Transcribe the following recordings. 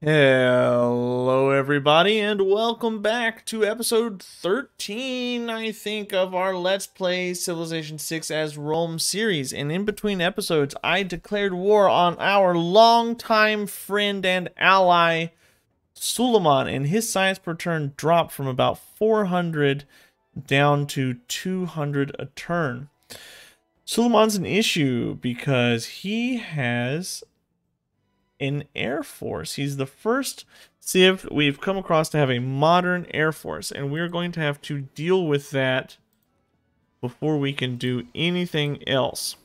Hello, everybody, and welcome back to episode 13, I think, of our Let's Play Civilization 6 as Rome series. And in between episodes, I declared war on our longtime friend and ally, Suleiman, and his science per turn dropped from about 400 down to 200 a turn. Suleiman's an issue because he has an air force. He's the first civ we've come across to have a modern air force, and we're going to have to deal with that before we can do anything else,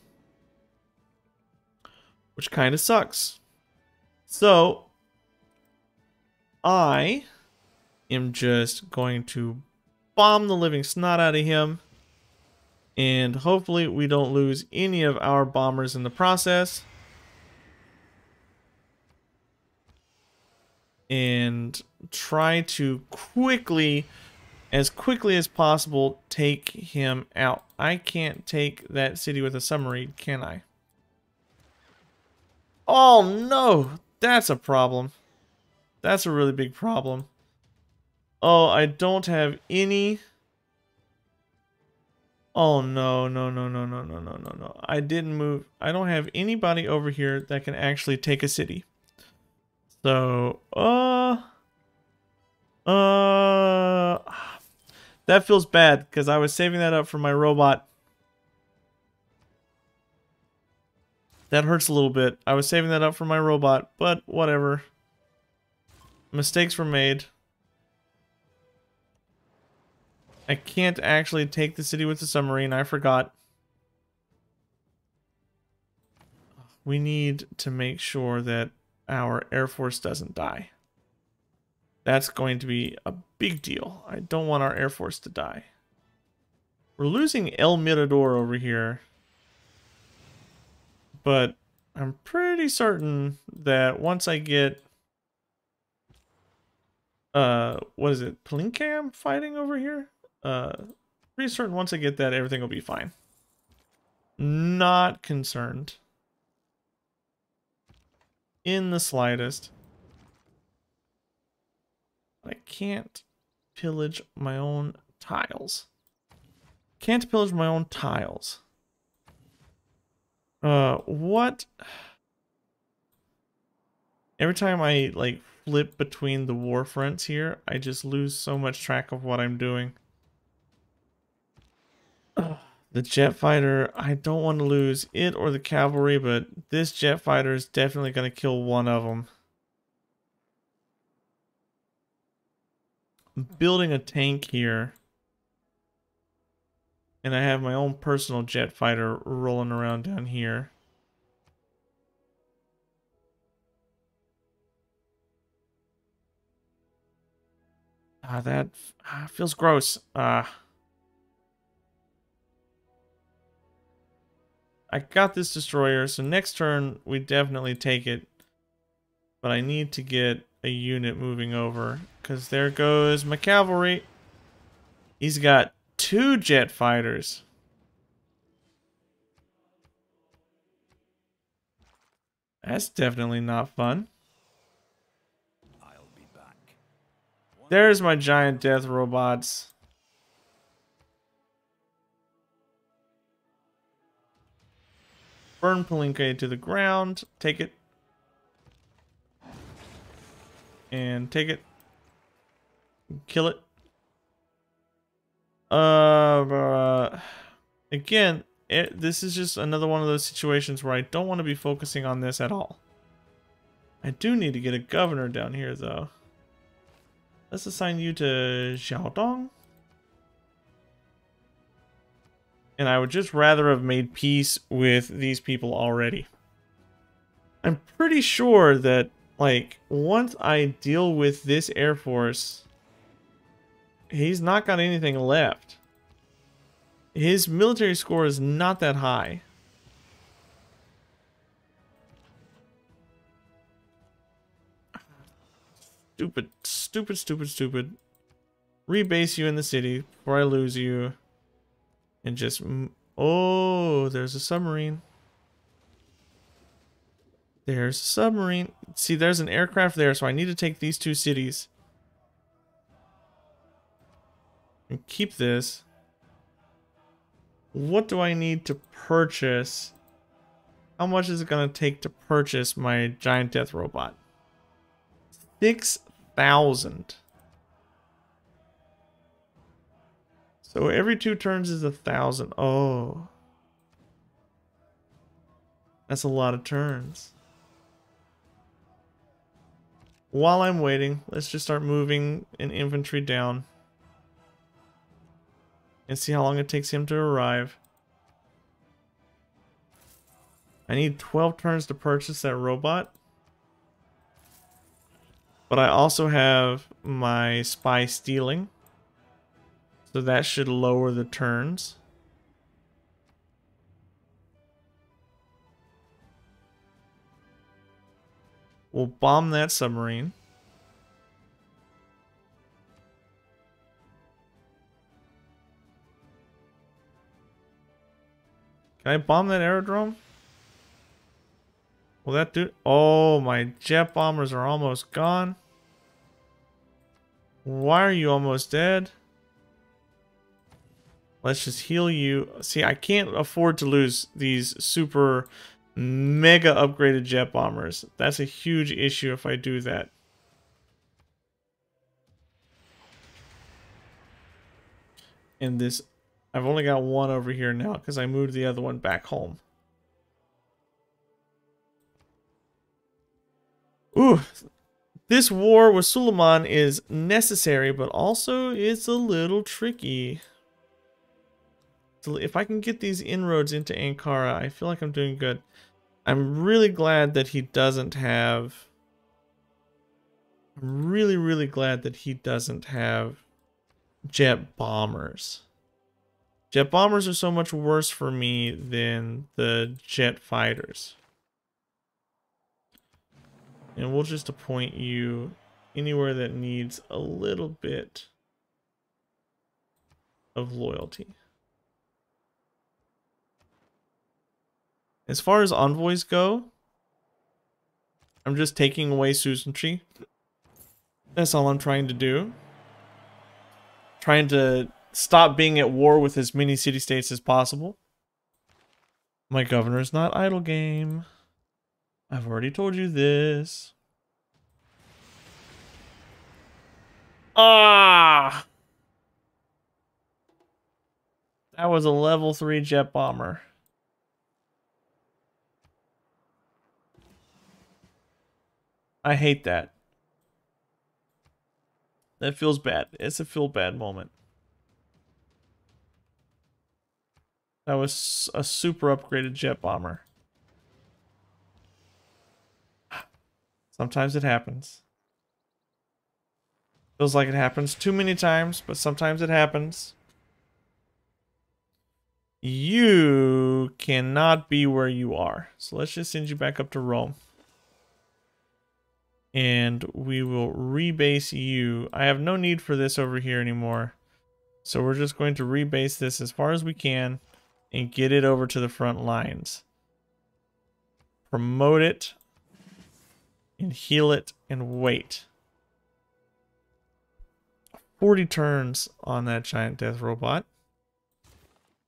which kind of sucks. So I am just going to bomb the living snot out of him, and hopefully we don't lose any of our bombers in the process. And try to as quickly as possible, take him out. I can't take that city with a submarine, can I? Oh no, that's a problem. That's a really big problem. Oh, I don't have any. Oh no, no, no, no, no, no, no, no, no. I didn't move. I don't have anybody over here that can actually take a city. So, that feels bad because I was saving that up for my robot. That hurts a little bit. I was saving that up for my robot, but whatever. Mistakes were made. I can't actually take the city with the submarine. I forgot. We need to make sure that our Air Force doesn't die. That's going to be a big deal. I don't want our Air Force to die. We're losing El Mirador over here. But I'm pretty certain that once I get... what is it? Palinkam fighting over here? Pretty certain once I get that, everything will be fine. Not concerned. In the slightest. I can't pillage my own tiles. Can't pillage my own tiles. What? Every time I, like, flip between the war fronts here, I just lose so much track of what I'm doing. The jet fighter, I don't want to lose it or the cavalry, but this jet fighter is definitely going to kill one of them. I'm building a tank here. And I have my own personal jet fighter rolling around down here. That feels gross. I got this destroyer, so next turn we definitely take it. But I need to get a unit moving over, because there goes my cavalry. He's got 2 jet fighters. That's definitely not fun. I'll be back. There's my giant death robots. Burn Palinque to the ground. Take it. And take it. Kill it. Again, this is just another one of those situations where I don't want to be focusing on this at all. I do need to get a governor down here, though. Let's assign you to Xiaodong. And I would just rather have made peace with these people already. I'm pretty sure that, like, once I deal with this Air Force, he's not got anything left. His military score is not that high. Stupid, stupid, stupid, stupid. Rebase you in the city before I lose you. And just... Oh, there's a submarine. There's a submarine. See, there's an aircraft there, so I need to take these 2 cities. And keep this. What do I need to purchase? How much is it going to take to purchase my giant death robot? 6,000. So every 2 turns is 1,000. Oh. That's a lot of turns. While I'm waiting, let's just start moving an infantry down. And see how long it takes him to arrive. I need 12 turns to purchase that robot. But I also have my spy stealing. So that should lower the turns. We'll bomb that submarine. Can I bomb that aerodrome? Will that do? Oh, my jet bombers are almost gone. Why are you almost dead? Let's just heal you. See, I can't afford to lose these super mega upgraded jet bombers. That's a huge issue if I do that. And this, I've only got 1 over here now because I moved the other one back home. Ooh, this war with Suleiman is necessary, but also it's a little tricky. So if I can get these inroads into Ankara, I feel like I'm doing good. I'm really glad that he doesn't have... I'm really glad that he doesn't have jet bombers. Jet bombers are so much worse for me than the jet fighters. And we'll just appoint you anywhere that needs a little bit of loyalty. As far as envoys go, I'm just taking away Suzentry. That's all I'm trying to do. Trying to stop being at war with as many city-states as possible. My governor's not idle game. I've already told you this. Ah! That was a level 3 jet bomber. I hate that. That feels bad. It's a feel bad moment. That was a super upgraded jet bomber. Sometimes it happens. Feels like it happens too many times, but sometimes it happens. You cannot be where you are. So let's just send you back up to Rome. And we will rebase you. I have no need for this over here anymore. So we're just going to rebase this as far as we can and get it over to the front lines. Promote it and heal it and wait. 40 turns on that giant death robot.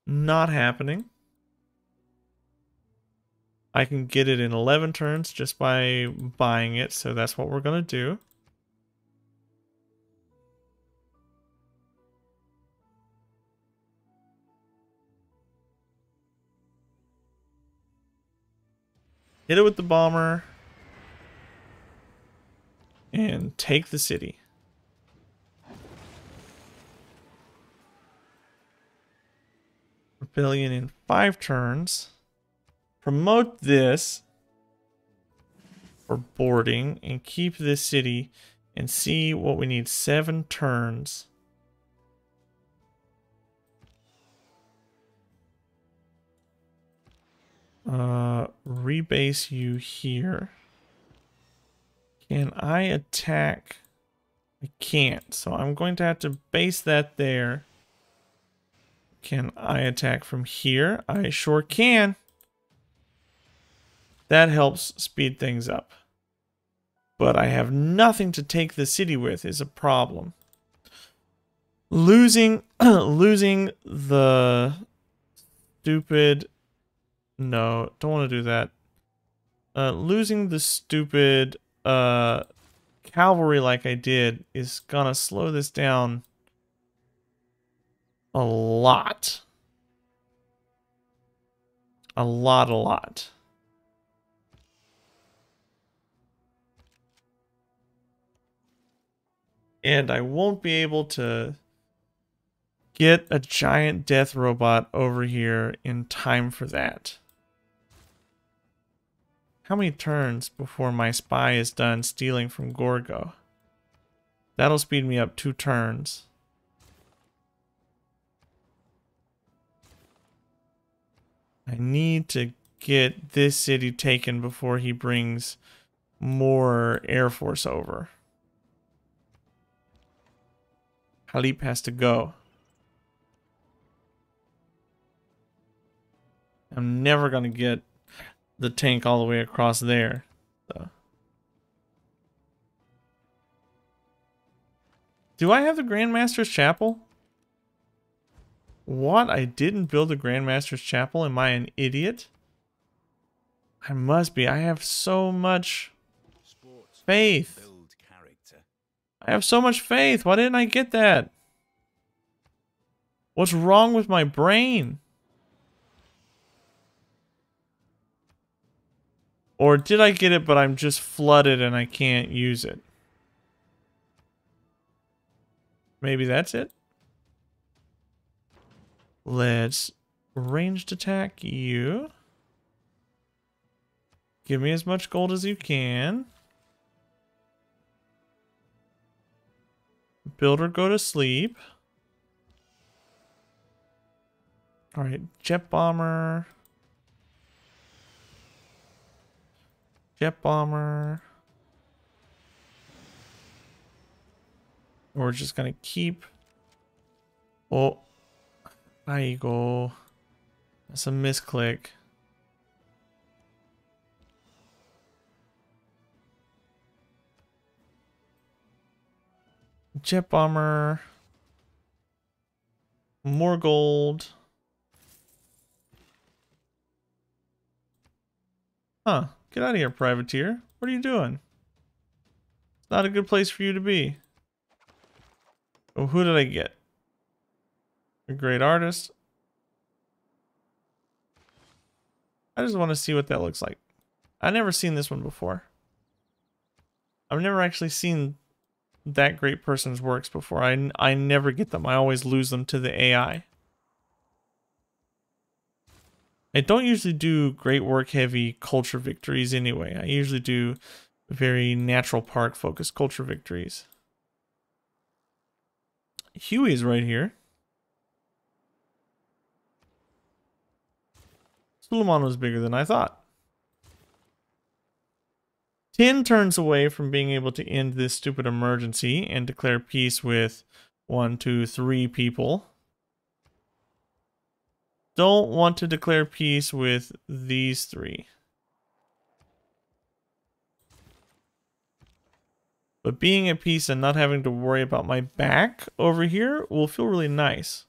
Not happening. I can get it in 11 turns just by buying it, so that's what we're going to do. Hit it with the bomber. And take the city. Rebellion in 5 turns. Promote this for boarding and keep this city and see what we need. 7 turns. Rebase you here. Can I attack? I can't, so I'm going to have to base that there. Can I attack from here? I sure can. That helps speed things up. But I have nothing to take the city with is a problem. Losing the stupid... No, don't want to do that. Losing the stupid cavalry like I did is gonna slow this down a lot. A lot. And I won't be able to get a giant death robot over here in time for that. How many turns before my spy is done stealing from Gorgo? That'll speed me up 2 turns. I need to get this city taken before he brings more Air Force over. Halip has to go. I'm never going to get the tank all the way across there. So. Do I have the Grandmaster's Chapel? What? I didn't build the Grandmaster's Chapel? Am I an idiot? I must be. I have so much faith. I have so much faith. Why didn't I get that? What's wrong with my brain? Or did I get it, but I'm just flooded and I can't use it? Maybe that's it. Let's ranged attack you. Give me as much gold as you can. Builder, go to sleep. Alright, jet bomber. Jet bomber. We're just gonna keep. Oh, there you go. That's a misclick. Jet bomber. More gold. Huh. Get out of here, privateer. What are you doing? It's not a good place for you to be. Oh, who did I get? A great artist. I just want to see what that looks like. I've never seen this one before. I've never actually seen that great person's works before. I never get them. I always lose them to the AI. I don't usually do great work heavy culture victories anyway. I usually do very natural park focused culture victories. Huey's right here. Suleiman was bigger than I thought. 10 turns away from being able to end this stupid emergency and declare peace with 1, 2, 3 people. Don't want to declare peace with these 3. But being at peace and not having to worry about my back over here will feel really nice.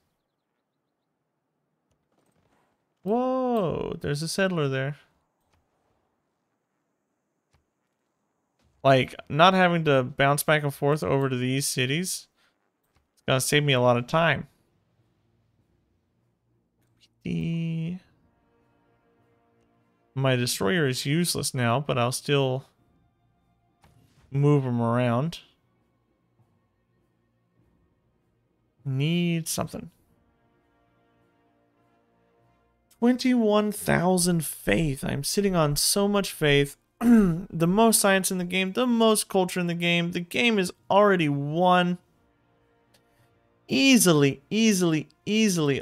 Whoa, there's a settler there. Like, not having to bounce back and forth over to these cities, it's gonna save me a lot of time. My destroyer is useless now, but I'll still move them around. Need something. 21,000 faith. I'm sitting on so much faith. The most science in the game, the most culture in the game. The game is already won. Easily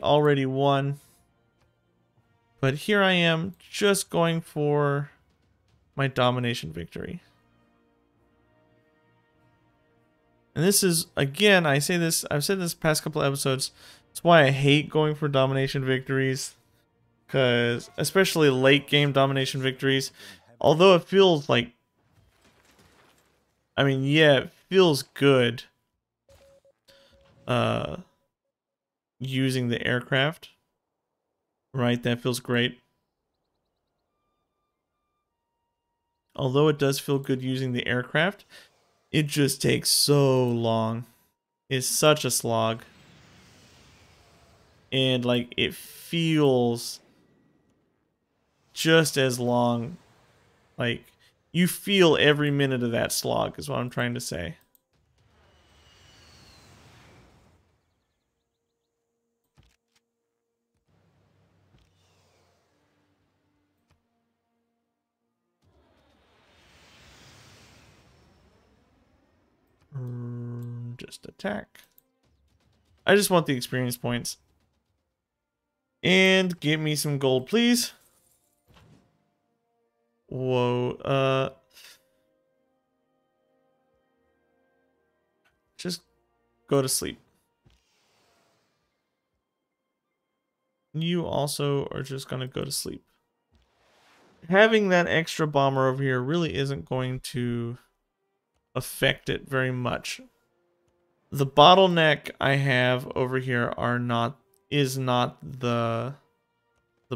already won. But here I am, just going for my domination victory. And this is, again, I've said this past couple of episodes, it's why I hate going for domination victories. Because, especially late game domination victories, Although it feels like, I mean, yeah, it feels good using the aircraft, right? That feels great. Although it does feel good using the aircraft, it just takes so long. It's such a slog. And like it feels just as long. Like you feel every minute of that slog is what I'm trying to say. Just attack. I just want the experience points. And give me some gold, please. Whoa, just go to sleep. You also are just gonna go to sleep. Having that extra bomber over here really isn't going to affect it very much. The bottleneck I have over here is not the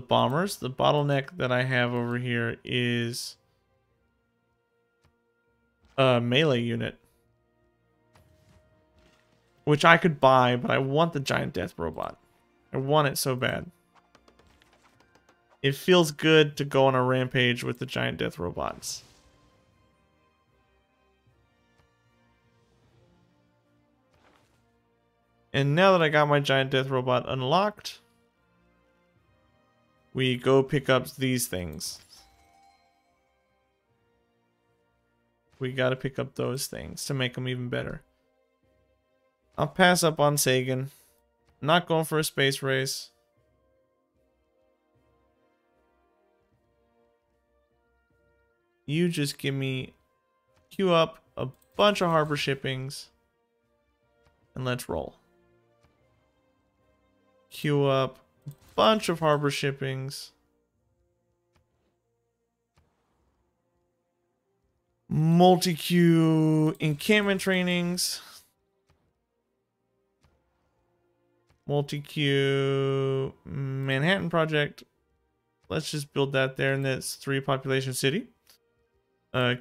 bombers. The bottleneck that I have over here is a melee unit, which I could buy, but I want the giant death robot. I want it so bad. It feels good to go on a rampage with the giant death robots. And now that I got my giant death robot unlocked, we go pick up these things. We gotta pick up those things to make them even better. I'll pass up on Sagan. Not going for a space race. You just give me, queue up a bunch of harbor shippings, and let's roll. Queue up a bunch of harbor shippings. Multi-queue encampment trainings. Multi-queue Manhattan Project. Let's just build that there, and that's 3 population city.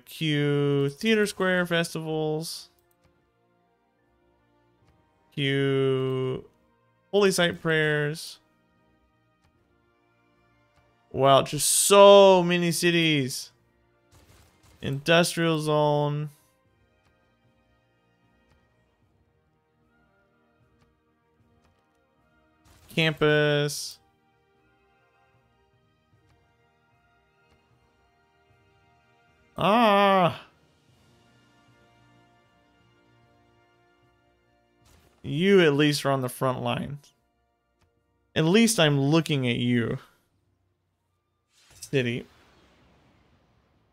Queue Theater Square festivals. Queue Holy Site prayers. Wow, just so many cities. Industrial zone. Campus. Ah. You at least are on the front lines. At least I'm looking at you. City.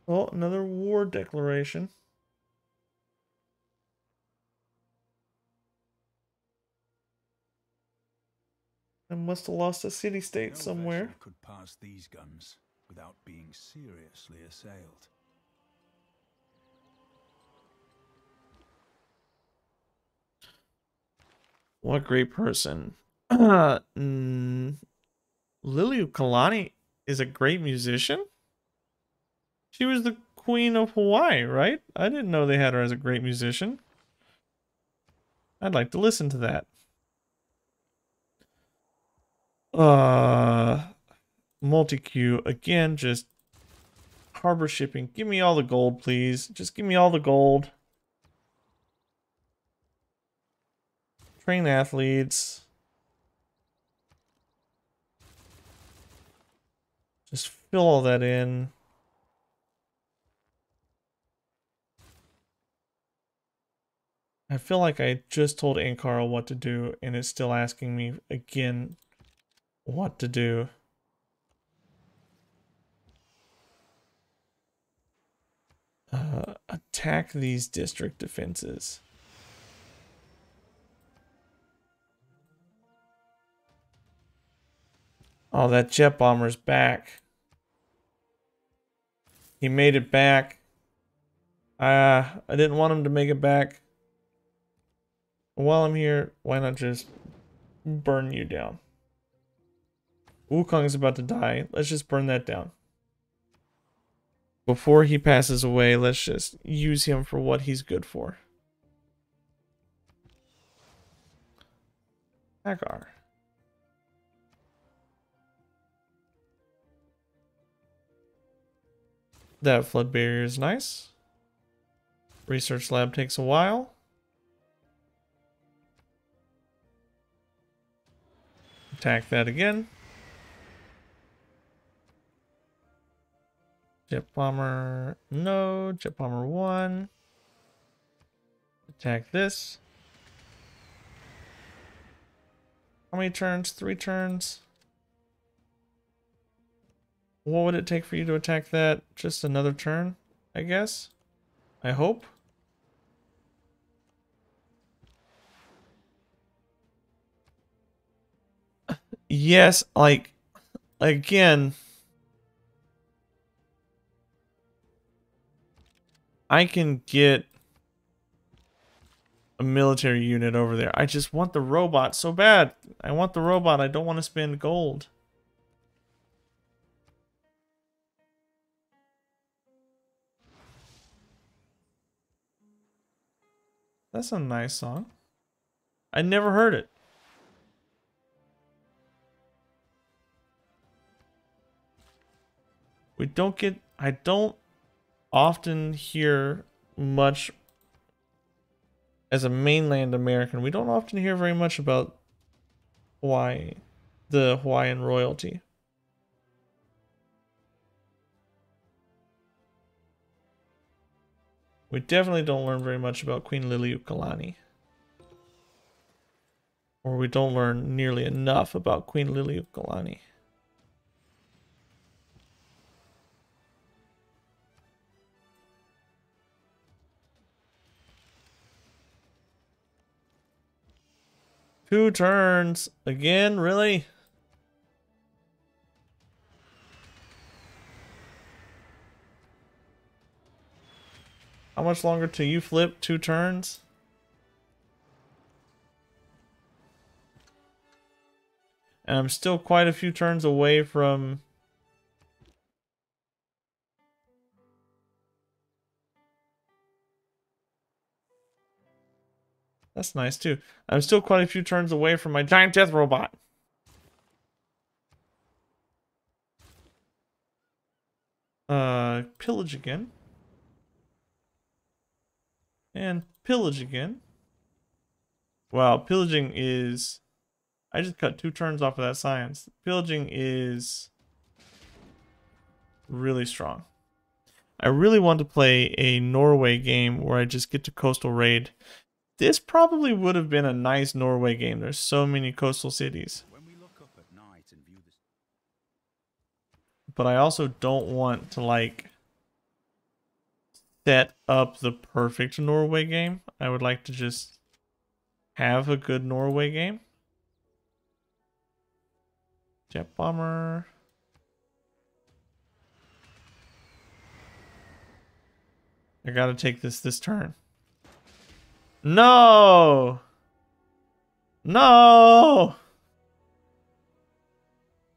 Oh, another war declaration. I must have lost a city-state somewhere. No could pass these guns without being seriously assailed. What a great person. Liliu Kalani is a great musician? She was the Queen of Hawaii, right? I didn't know they had her as a great musician. I'd like to listen to that. Multi-queue. Again, just harbor shipping. Give me all the gold, please. Just give me all the gold. Train athletes. Just fill all that in. I feel like I just told Ankara what to do, and it's still asking me again what to do. Attack these district defenses. Oh, that jet bomber's back. He made it back. I didn't want him to make it back. While I'm here, why not just burn you down? Wukong is about to die. Let's just burn that down. Before he passes away, let's just use him for what he's good for. Hagar. That flood barrier is nice. Research lab takes a while. Attack that again. Jet bomber, no. Jet bomber 1. Attack this. How many turns? 3 turns. What would it take for you to attack that? Just another turn, I guess? I hope. Yes, like, again, I can get a military unit over there. I just want the robot so bad. I want the robot. I don't want to spend gold. That's a nice song. I never heard it. I don't often hear much as a mainland American. We don't often hear very much about Hawaii, the Hawaiian royalty. We definitely don't learn very much about Queen Liliuokalani. Or we don't learn nearly enough about Queen Liliuokalani. Two turns. Again, really? How much longer till you flip? 2 turns? And I'm still quite a few turns away from... That's nice too. I'm still quite a few turns away from my giant death robot. Pillage again. And pillage again. Wow, pillaging is... I just cut 2 turns off of that science. Pillaging is really strong. I really want to play a Norway game where I just get to coastal raid. This probably would have been a nice Norway game. There's so many coastal cities. When we look up at night and view the... But I also don't want to, like, set up the perfect Norway game. I would like to just have a good Norway game. Jet bomber. I gotta take this turn. No! No!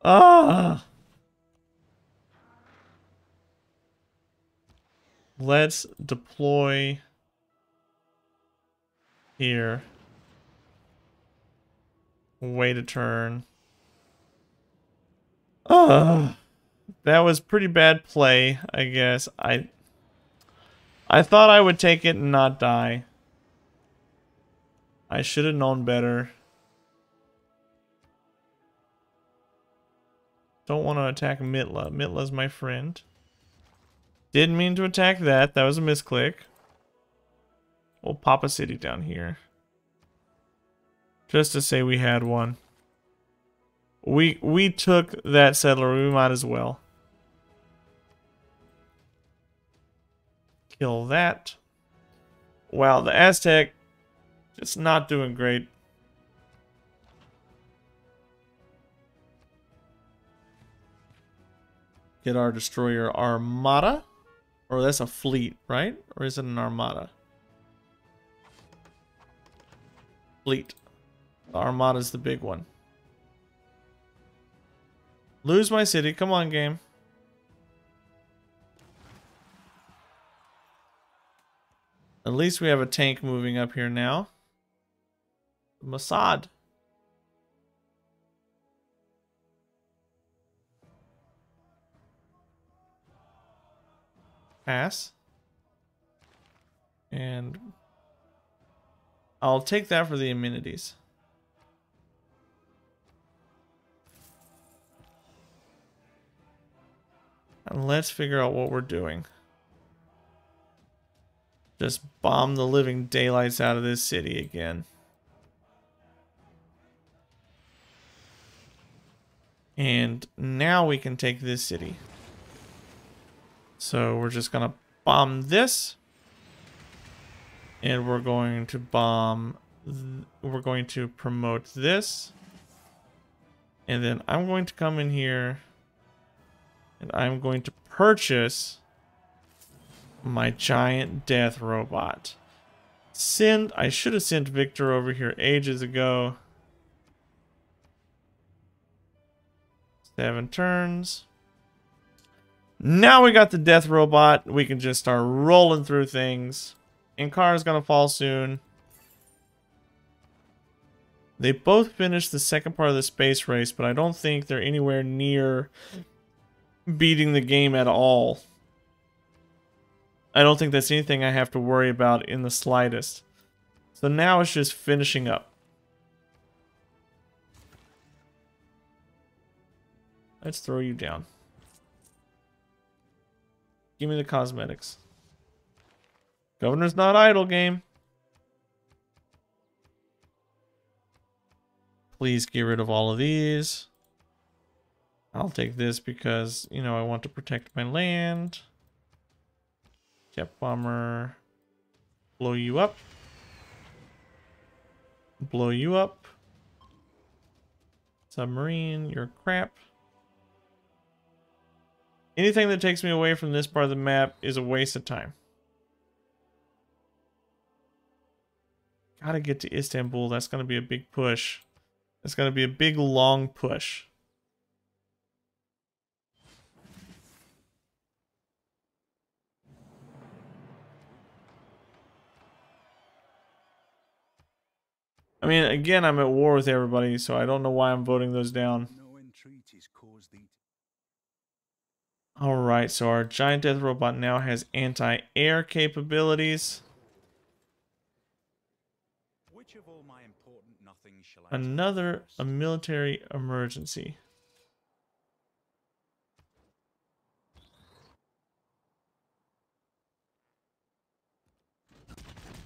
Ah! Let's deploy here. Wait a turn. Ah! That was pretty bad play, I guess. I thought I would take it and not die. I should have known better. Don't want to attack Mitla. Mitla's my friend. Didn't mean to attack that. That was a misclick. We'll pop a city down here. Just to say we had one. We took that settler. We might as well. Kill that. Wow, the Aztec just not doing great. Get our destroyer armada. Or that's a fleet, right? Or is it an armada? Fleet. The armada's the big one. Lose my city. Come on, game. At least we have a tank moving up here now. Mossad. Pass. And I'll take that for the amenities. And let's figure out what we're doing. Just bomb the living daylights out of this city again. And now we can take this city. So we're just gonna bomb this. And we're going to bomb, we're going to promote this. And then I'm going to come in here and I'm going to purchase my giant death robot. I should have sent Victor over here ages ago. 7 turns. Now we got the death robot. We can just start rolling through things. Ankara's gonna fall soon. They both finished the second part of the space race, but I don't think they're anywhere near beating the game at all. I don't think that's anything I have to worry about in the slightest. So now it's just finishing up. Let's throw you down. Give me the cosmetics. Governor's not idle, game. Please get rid of all of these. I'll take this because, you know, I want to protect my land. Jet bomber. Blow you up. Blow you up. Submarine, you're crap. Anything that takes me away from this part of the map is a waste of time. Gotta get to Istanbul. That's gonna be a big push. That's gonna be a big, long push. I mean, again, I'm at war with everybody, so I don't know why I'm voting those down. Alright, so our giant death robot now has anti-air capabilities. A military emergency.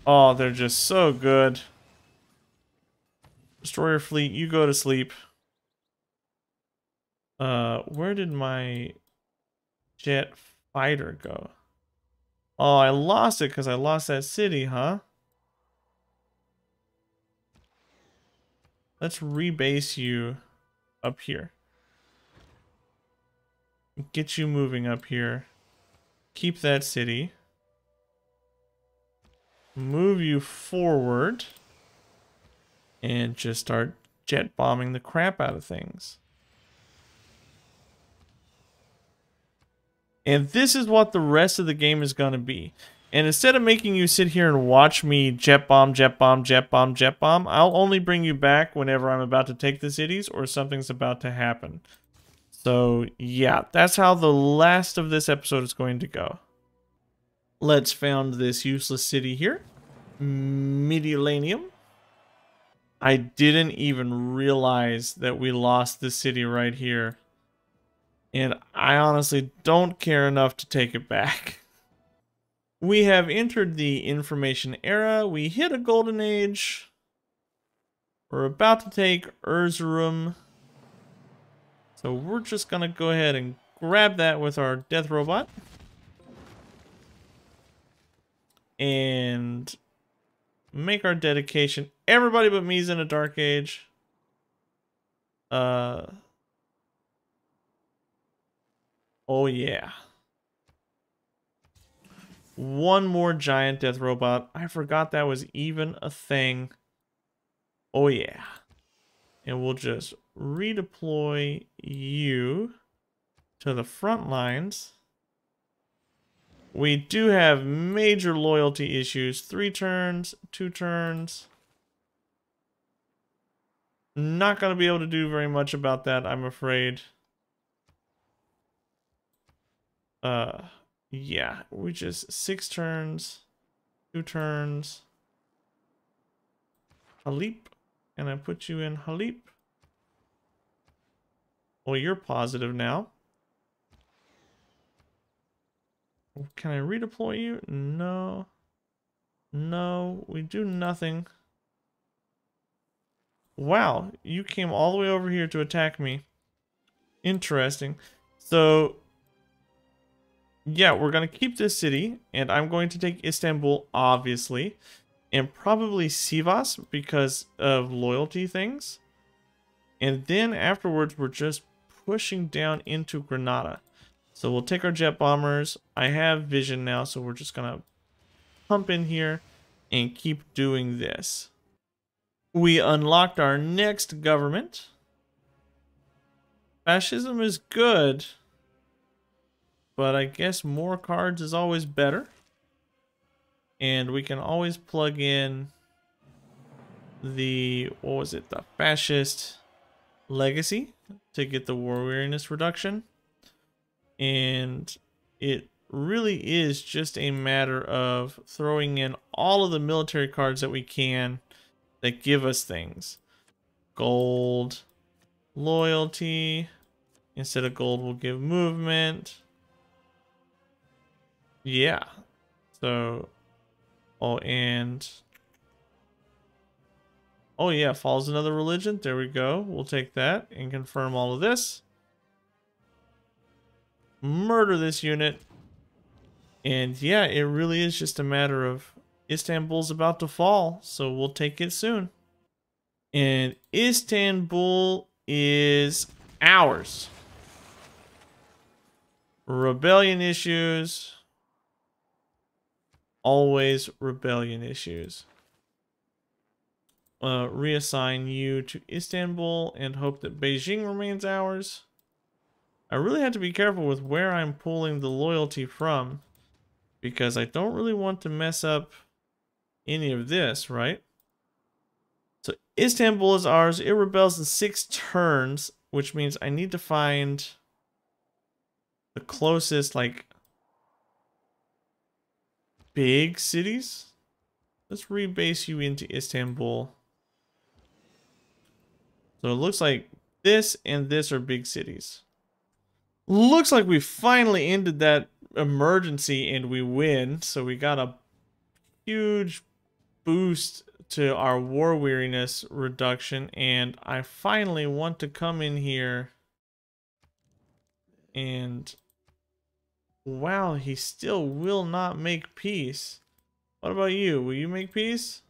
Oh, they're just so good. Destroyer fleet, you go to sleep. Where did my jet fighter go? Oh, I lost it because I lost that city, huh? Let's rebase you up here. Get you moving up here. Keep that city. Move you forward. And just start jet bombing the crap out of things. And this is what the rest of the game is going to be. And instead of making you sit here and watch me jet bomb, jet bomb, jet bomb, jet bomb, I'll only bring you back whenever I'm about to take the cities or something's about to happen. So, yeah, that's how the last of this episode is going to go. Let's found this useless city here. Mediolanium. I didn't even realize that we lost this city right here. And I honestly don't care enough to take it back. We have entered the information era. We hit a golden age. We're about to take Erzurum. So we're just going to go ahead and grab that with our death robot. And make our dedication. Everybody but me's in a dark age. Oh yeah. one more giant death robot. I forgot that was even a thing. Oh yeah. And we'll just redeploy you to the front lines. We do have major loyalty issues. 3 turns, 2 turns. Not going to be able to do very much about that, I'm afraid. Yeah, we just 6 turns, 2 turns. Halip, and I put you in Halip. Well, you're positive now. Can I redeploy you? No. No, we do nothing. Wow, you came all the way over here to attack me. Interesting. So, yeah, we're going to keep this city, and I'm going to take Istanbul, obviously, and probably Sivas because of loyalty things. And then afterwards, we're just pushing down into Granada. So we'll take our jet bombers. I have vision now, so we're just going to pump in here and keep doing this. We unlocked our next government. Fascism is good, but I guess more cards is always better. And we can always plug in the, what was it, the fascist legacy to get the war weariness reduction. And it really is just a matter of throwing in all of the military cards that we can that give us things. Gold, loyalty. Instead of gold, we'll give movement. Yeah. So, oh, and oh yeah, follows another religion. There we go. We'll take that and confirm all of this. Murder this unit. And yeah, it really is just a matter of Istanbul's about to fall, so we'll take it soon. And Istanbul is ours. Rebellion issues. Always rebellion issues. Reassign you to Istanbul and hope that Beijing remains ours. I really have to be careful with where I'm pulling the loyalty from, because I don't really want to mess up any of this, right? So Istanbul is ours. It rebels in 6 turns, which means I need to find the closest, like, big cities. Let's rebase you into Istanbul. So it looks like this and this are big cities. Looks like we finally ended that emergency and we win. So we got a huge boost to our war weariness reduction. And I finally want to come in here and... wow, he still will not make peace. What about you? Will you make peace?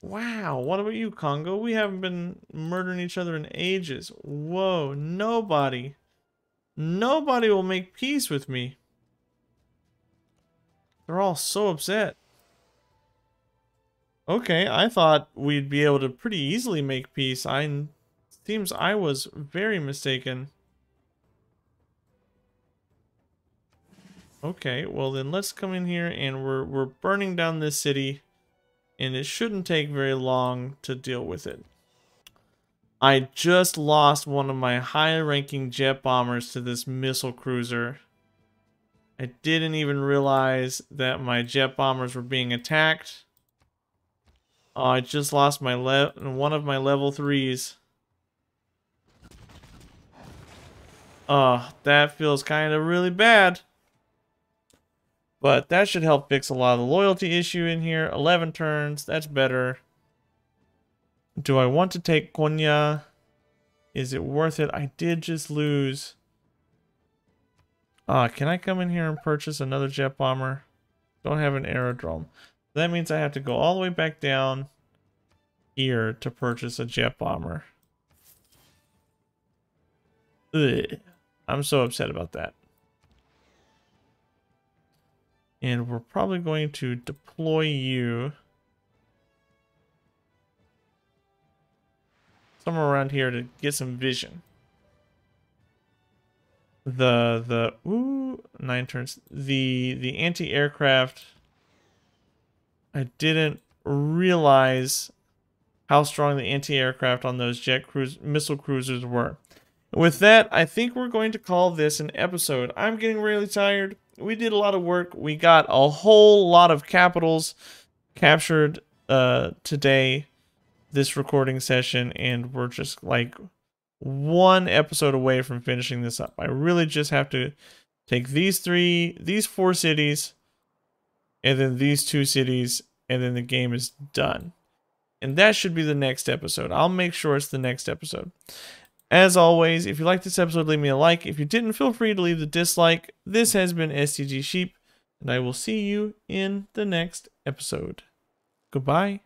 Wow, what about you, Congo? We haven't been murdering each other in ages. Whoa, nobody. Nobody will make peace with me. They're all so upset. Okay, I thought we'd be able to pretty easily make peace. Seems I was very mistaken. Okay, well then let's come in here and we're burning down this city. And it shouldn't take very long to deal with it. I just lost one of my high-ranking jet bombers to this missile cruiser. I didn't even realize that my jet bombers were being attacked. Oh, I just lost my one of my level 3s. Oh, that feels kind of really bad. But that should help fix a lot of the loyalty issue in here. 11 turns, that's better. Do I want to take Konya? Is it worth it? I did just lose. Can I come in here and purchase another jet bomber? Don't have an aerodrome. That means I have to go all the way back down here to purchase a jet bomber. Ugh. I'm so upset about that. And we're probably going to deploy you somewhere around here to get some vision. Ooh, 9 turns. The anti-aircraft, I didn't realize how strong the anti-aircraft on those missile cruisers were. With that, I think we're going to call this an episode. I'm getting really tired. We did a lot of work. We got a whole lot of capitals captured today, this recording session, and we're just like one episode away from finishing this up. I really just have to take these 4 cities, and then these 2 cities, and then the game is done. And that should be the next episode. I'll make sure it's the next episode. As always, if you liked this episode, leave me a like. If you didn't, feel free to leave the dislike. This has been STG Sheep, and I will see you in the next episode. Goodbye.